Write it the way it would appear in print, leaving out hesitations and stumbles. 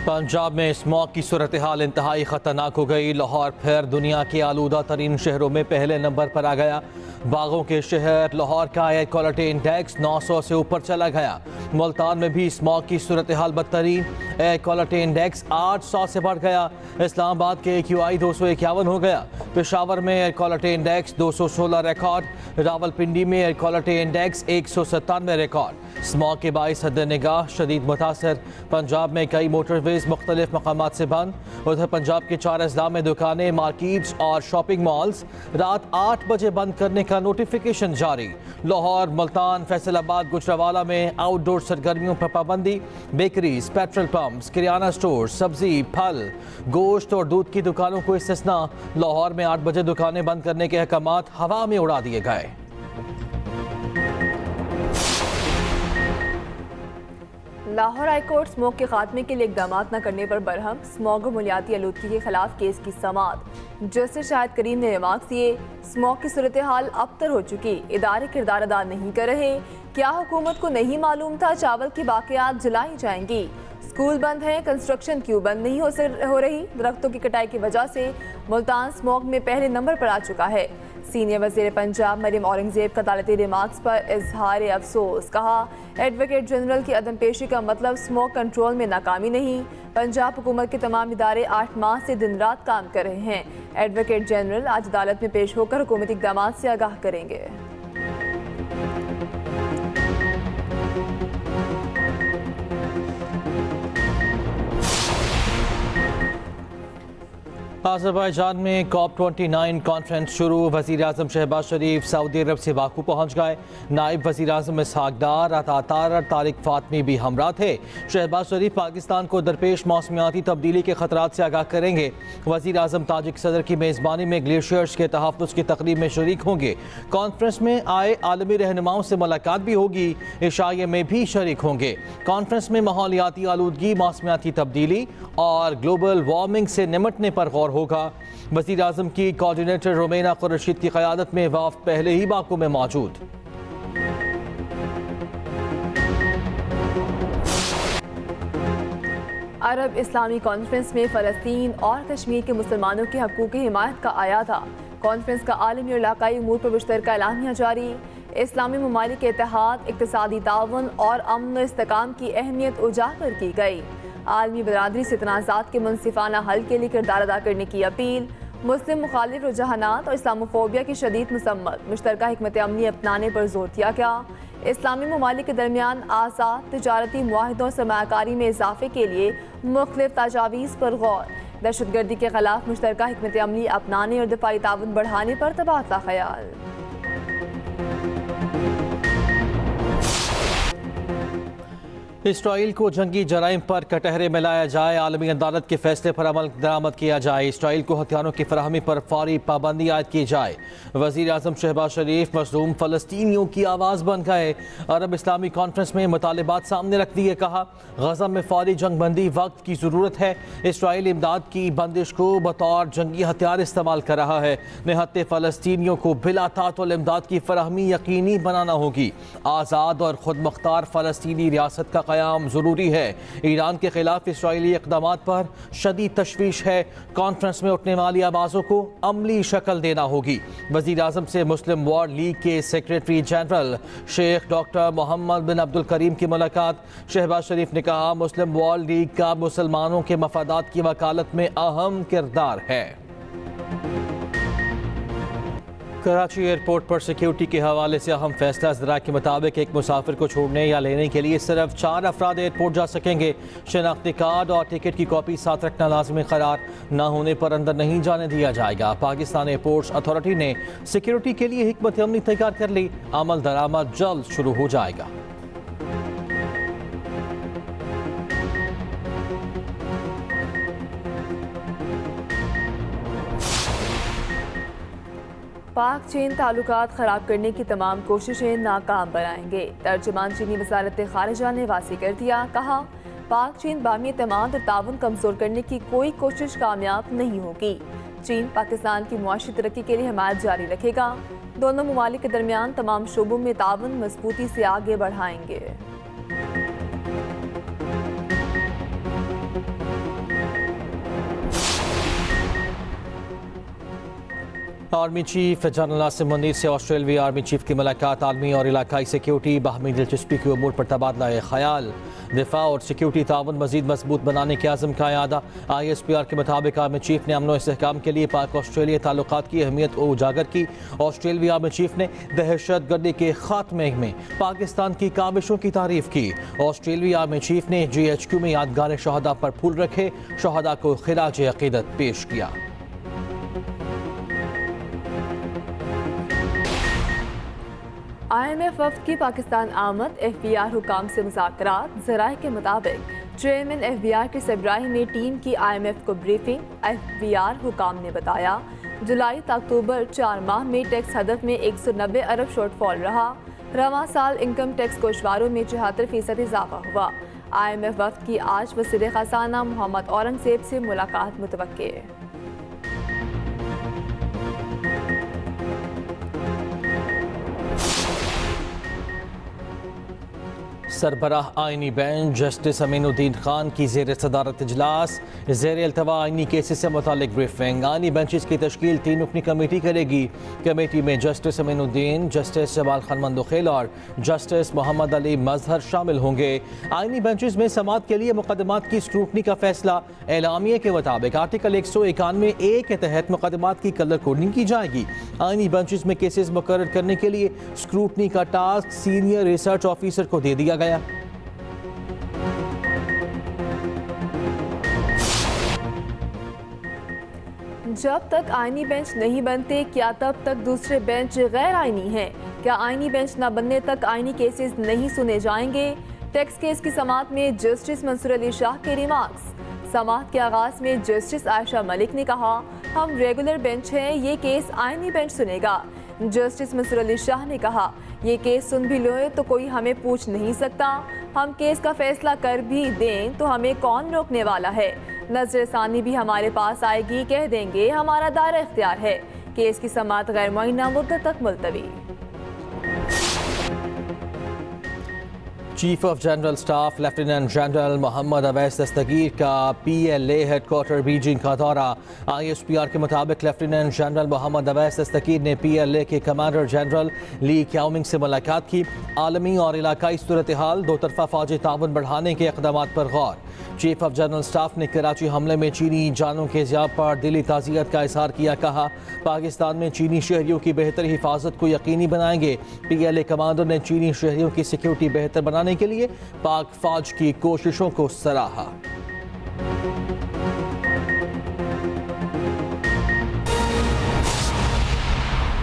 पंजाब में स्मॉग की सूरत हाल इंतहाई ख़तरनाक हो गई। लाहौर फिर दुनिया के आलूदा तरीन शहरों में पहले नंबर पर आ गया। बागों के शहर लाहौर का एयर क्वालिटी इंडेक्स 900 से ऊपर चला गया। मुल्तान में भी स्मॉग की सूरत हाल बदतरीन, एयर क्वालिटी इंडेक्स 800 से बढ़ गया। इस्लामाबाद के AQI 251 हो गया। पेशावर में air quality index 216 record. Rawalpindi में air quality index 197 record. Smog के बाइस हद निगाह शदीद मुतासर। पंजाब में कई मोटरवेज मुख्तलिफ मकामात से बंद। उधर पंजाब के 4 अजला में दुकानें, मार्केट्स और शॉपिंग मॉल्स रात 8 बजे बंद करने का नोटिफिकेशन जारी। लाहौर, मुल्तान, फैसलाबाद, गुजरावाला में आउटडोर सरगर्मियों पर पाबंदी। बेकरीज, पेट्रोल पंप्स, किराना स्टोर, सब्जी, फल, गोश्त और दूध की दुकानों को इस्तिस्ना। लाहौर में 8 बजे दुकानें बंद करने के अहकामात हवा में उड़ा दिए गए। लाहौर हाईकोर्ट स्मॉग के खात्मे के लिए इकदाम न करने पर बरहम। स्मॉग और मालियाती आलूदगी के खिलाफ केस की समाअत। जस्टिस शाहिद करीम ने रिमार्क्स दिए, स्मॉग की सूरत हाल अबतर हो चुकी, इदारे किरदार अदा नहीं कर रहे। क्या हुकूमत को नहीं मालूम था चावल की बाकियात जलाई जाएंगी? स्कूल बंद हैं, कंस्ट्रक्शन क्यों बंद नहीं हो रही? दरख्तों की कटाई की वजह से मुल्तान स्मॉग में पहले नंबर पर आ चुका है। सीनियर वज़ीर पंजाब मरियम औरंगजेब का अदालती रिमार्क्स पर इजहार अफसोस। कहा, एडवोकेट जनरल की अदम पेशी का मतलब स्मॉग कंट्रोल में नाकामी नहीं। पंजाब हुकूमत के तमाम इदारे 8 माह से दिन रात काम कर रहे हैं। एडवोकेट जनरल आज अदालत में पेश होकर हुकूमती इक़दाम से आगाह करेंगे। अज़रबैजान में COP29 कॉन्फ्रेंस शुरू। वज़ीर आज़म शहबाज शरीफ सऊदी अरब से बाकू पहुँच गए। नायब वज़ीर आज़म इसहाक डार, अता तारिक फातमी भी हमरा थे। शहबाज शरीफ पाकिस्तान को दरपेश मौसमियाती तब्दीली के खतरात से आगाह करेंगे। वज़ीर आज़म ताजिक सदर की मेज़बानी में ग्लेशियर्स के तहफ़्फ़ुज़ की तकरीब में शरीक होंगे। कॉन्फ्रेंस में आए आलमी रहनुमाओं से मुलाकात भी होगी। इशाइये में भी शरीक होंगे। कॉन्फ्रेंस में माहौलियाती आलूदगी, मौसमियाती तब्दीली और ग्लोबल वार्मिंग से निमटने पर गौर होगा। वज़ीर आज़म की कोऑर्डिनेटर रोमेना कुरैशिद की क़यादत में वफ़द पहले ही बाकू में मौजूद। अरब इस्लामी कॉन्फ्रेंस में फ़लस्तीन और कश्मीर के मुसलमानों के हकूक़ की हिमायत का आया था। कॉन्फ्रेंस का आलमी और इलाकाई उमूर पर मुश्तरका एलानिया जारी। इस्लामी ममालिक के इत्तेहाद, इक़्तिसादी ताउन और अमन इस्तेहकाम की अहमियत उजागर की गई। आलमी बरादरी से तनाज़ात के मुनसिफाना हल के लिए किरदार अदा करने की अपील। मुस्लिम मुखालिफ रुझानात और इस्लामोफोबिया की शदीद मसम्मत। मुश्तरका हिकमत अमली अपनाने पर जोर दिया गया। इस्लामी ममालिक के दरमियान आज़ाद तिजारती मुआहिदों सरमायाकारी में इजाफे के लिए मुख्तलिफ तजावीज़ पर गौर। दहशतगर्दी के खिलाफ मुश्तरका हिकमत अमली अपनाने और दिफाई ताउन बढ़ाने पर तबादला ख्याल। इसराइल को जंगी जराइम पर कटहरे में लाया जाए, आलमी अदालत के फैसले पर अमल दरामद किया जाए। इसराइल को हथियारों की फराहमी पर फौरी पाबंदी आयद की जाए। वज़ीर आज़म शहबाज शरीफ मज़लूम फ़लस्तीनियों की आवाज़ बन गए। अरब इस्लामी कॉन्फ्रेंस में मुतालिबात सामने रख दिए। कहा, गज़ा में फौरी जंग बंदी वक्त की ज़रूरत है। इसराइल इमदाद की बंदिश को बतौर जंगी हथियार इस्तेमाल कर रहा है। निहत्ते फ़लस्तीनियों को बिला तातुल इमदाद की फराहमी यकीनी बनाना होगी। आज़ाद और खुद मुख्तार फ़लस्तीनी रियासत का क़याम ज़रूरी है। ईरान के खिलाफ इसराइली इक़दामात पर शदीद तशवीश है। कॉन्फ्रेंस में उठने वाली आवाज़ों को अमली शक्ल देना होगी। वज़ीर आज़म से मुस्लिम वर्ल्ड लीग के secretary general Sheikh doctor Mohammad bin Abdul Karim की मुलाकात। शहबाज शरीफ ने कहा, मुस्लिम वर्ल्ड लीग का मुसलमानों के मफादात की वकालत में अहम किरदार है। कराची एयरपोर्ट पर सिक्योरिटी के हवाले से अहम फैसला। ज़रा के मुताबिक एक मुसाफिर को छोड़ने या लेने के लिए सिर्फ 4 अफराद एयरपोर्ट जा सकेंगे। शनाख्ती कार्ड और टिकट की कॉपी साथ रखना लाजमी करार। न होने पर अंदर नहीं जाने दिया जाएगा। पाकिस्तान एयरपोर्ट्स अथॉरिटी ने सिक्योरिटी के लिए हिकमत अमली तैयार कर ली। अमल दरामद जल्द शुरू हो जाएगा। पाक चीन ताल्लुकात ख़राब करने की तमाम कोशिशें नाकाम बनाएंगे। तर्जुमान चीनी वज़ारत ख़ारिजा ने वाज़ेह कर दिया। कहा, पाक चीन बाहमी एतमाद और ताउन कमज़ोर करने की कोई कोशिश कामयाब नहीं होगी। चीन पाकिस्तान की मुआशी तरक्की के लिए हिमायत जारी रखेगा। दोनों ममालिक के दरमियान तमाम शोबों में ताउन मजबूती से आगे बढ़ाएंगे। आर्मी चीफ जनरल नासिम मुनीर से ऑस्ट्रेलियाई आर्मी चीफ की मुलाकात आलमी और इलाकाई सिक्योरिटी बाहमी दिलचस्पी के उमूर पर तबादला ख्याल दिफा और सिक्योरिटी ताउन मजीद मजबूत बनाने के आज़म का अदा। ISPR के मुताबिक आर्मी चीफ ने अमन व इस्तेहकाम के लिए पाक ऑस्ट्रेलिया ताल्लुकात की अहमियत को उजागर की। ऑस्ट्रेलियाई आर्मी चीफ ने दहशत गर्दी के खात्मे में पाकिस्तान की काबिशों की तारीफ की। ऑस्ट्रेलियाई आर्मी चीफ ने GHQ में यादगार शहदा पर फूल रखे, शहदा को खिराज अकीदत पेश किया। IMF वफ्द की पाकिस्तान आमद, FBR हुकाम से मुज़ाकरात। ज़राए के मुताबिक चेयरमैन FBR के सरबराही में टीम की IMF को ब्रीफिंग। FBR हुकाम ने बताया जुलाई से अक्टूबर 4 माह में टैक्स हदफ में 190 अरब शॉर्टफॉल रहा। रवां साल इनकम टैक्स कोशवारों में 74% इजाफा हुआ। IMF वफ्द की आज वज़ीर ख़ज़ाना मोहम्मद औरंगज़ेब से मुलाकात मुतवक्के। सरबराह आइनी बेंच जस्टिस अमीनुद्दीन खान की ज़ेर सदारत इजलास। ज़ेर अल्तवा आइनी केसेस से मुतालिक ब्रीफिंग। आइनी बेंचेस की तश्कील 3 रुकनी कमेटी करेगी। कमेटी में जस्टिस अमीनुद्दीन, जस्टिस जमाल खान मंदुखेल और जस्टिस मोहम्मद अली मजहर शामिल होंगे। आइनी बेंचेस में समाअत के लिए मुकदमात की स्क्रूटनी का फैसला। एलामिया के मुताबिक आर्टिकल 191A के तहत मुकदमात की कलर कोडिंग की जाएगी। आइनी बेंचेस में केसेस मुकर्रर करने के लिए स्क्रूटनी का टास्क सीनियर रिसर्च ऑफिसर को दे दिया गया। जब तक आईनी बेंच नहीं बनते, क्या तब तक दूसरे बेंच गैर आईनी हैं? क्या आईनी बेंच न बनने तक आईनी केसेस नहीं सुने जाएंगे? टैक्स केस की समाअत में जस्टिस मंसूर अली शाह के रिमार्क्स। समाअत के आगाज में जस्टिस आयशा मलिक ने कहा, हम रेगुलर बेंच हैं, ये केस आईनी बेंच सुनेगा। जस्टिस मंसूर अली शाह ने कहा, ये केस सुन भी लो तो कोई हमें पूछ नहीं सकता। हम केस का फैसला कर भी दें तो हमें कौन रोकने वाला है? नजरसानी भी हमारे पास आएगी, कह देंगे हमारा दायरा इख्तियार है। केस की समाअत गैर मुअय्यना मुद्दत तक मुलतवी। Chief of general staff lieutenant general Mohammad Awais Dastagir का PLA हेडक्वार्टर बीजिंग का दौरा। ISPR के मुताबिक लेफ्टिनेंट जनरल मोहम्मद अवैस दस्तगीर ने PLA के कमांडर जनरल ली क्याओमिंग से मुलाकात की। आलमी और इलाकाई सूरत हाल, दो तरफा फौजी ताउन बढ़ाने के इक़दामात पर गौर। चीफ ऑफ जनरल स्टाफ ने कराची हमले में चीनी जानों के ज़ियाब पर दिली ताज़ियत का इज़हार किया। कहा, पाकिस्तान में चीनी शहरियों की बेहतर हिफाजत को यकीनी बनाएंगे। PLA कमांडर ने चीनी शहरियों की सिक्योरिटी बेहतर बनाने के लिए पाक फौज की कोशिशों को सराहा।